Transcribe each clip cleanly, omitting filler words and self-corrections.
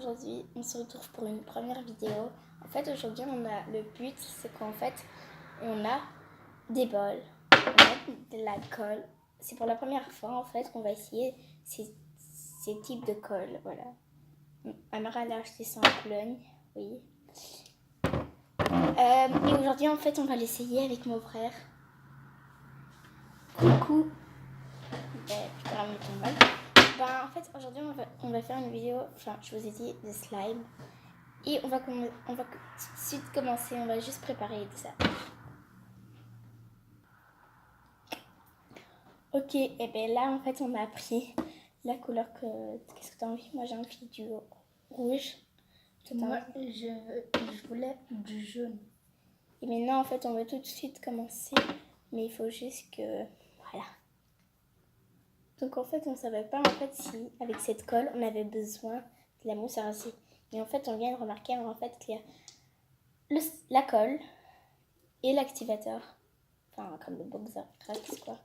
aujourd'hui on se retrouve pour une première vidéo. En fait aujourd'hui le but c'est qu'en fait on a des bols, on a de la colle. C'est pour la première fois en fait qu'on va essayer ces types de colle, voilà. Ma mère elle a acheté ça en Pologne, oui. Et aujourd'hui en fait on va l'essayer avec mon frère. Coucou. Tu peux ramener ton bol. En fait aujourd'hui on va faire une vidéo, enfin je vous ai dit de slime. Et on va tout de suite commencer, on va juste préparer tout ça. Ok, et bien là en fait on a pris la couleur que... Qu'est-ce que tu as envie? Moi j'ai envie du rouge. Moi je voulais du jaune. Et maintenant en fait on va tout de suite commencer, mais il faut juste que... Voilà. Donc en fait on ne savait pas en fait si avec cette colle on avait besoin de la mousse à rincer. Et en fait on vient de remarquer en fait qu'il y a la colle et l'activateur. Enfin comme le boxer Trax quoi.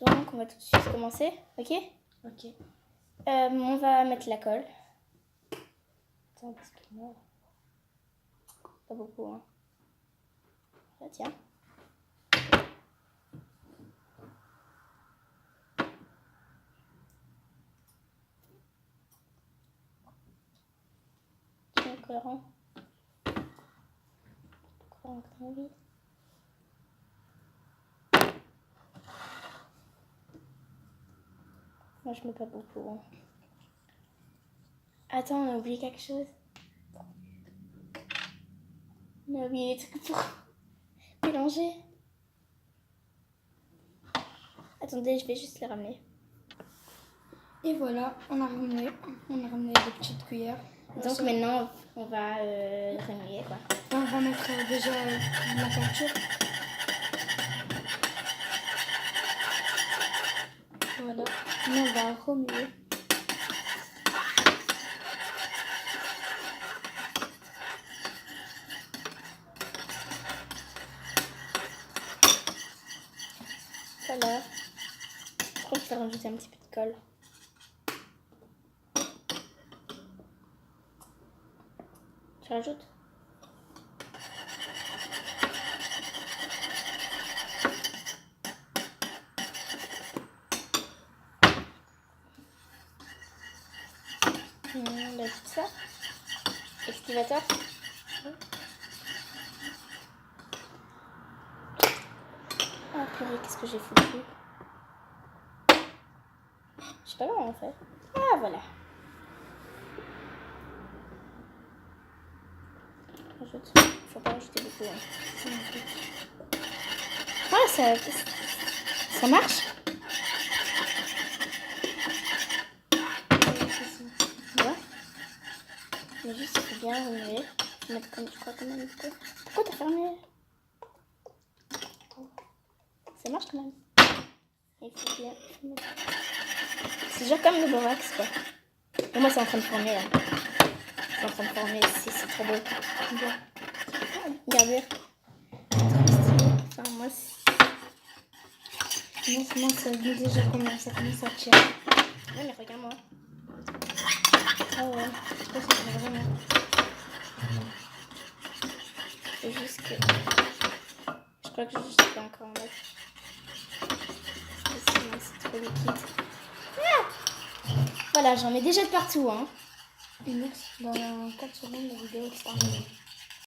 Donc on va tout de suite commencer, ok? Ok. On va mettre la colle. Attends parce que moi... Pas beaucoup hein. Là, tiens. Tiens, colorant. Colorant que t'as envie. Moi je mets pas beaucoup hein. Attends, on a oublié quelque chose. On a oublié les trucs pour mélanger. Attendez, je vais juste les ramener. Et voilà, on a ramené des petites cuillères. Donc maintenant, on va remuer quoi. On va mettre déjà la peinture. Voilà, nous on va remuer. Voilà. Je crois que je vais rajouter un petit peu de colle. Tu rajoutes? Bah, tout ça. Activateur. Ah purée, qu'est-ce que j'ai foutu? Je sais pas comment on fait. Ah voilà. Rajoute. Faut pas rajouter beaucoup. Hein. Ah ça marche? Ouais. Mais juste il faut bien remuer. Je vais mettre comme je crois quand même. Pourquoi t'as fermé? Ça marche quand même. Il faut bien. C'est genre comme le borax quoi. Et moi c'est en train de former là. C'est en train de former, c'est trop beau. Regardez. Enfin moi Moi ça dit déjà comment ça commence à tirer. ouais mais regarde moi. Ah ouais, je pense que c'est vraiment. C'est juste que... Je crois que je peux encore en mettre. Parce que sinon c'est trop liquide. Ah voilà, j'en mets déjà de partout hein. Et nous, dans 4 secondes la vidéo est terminée.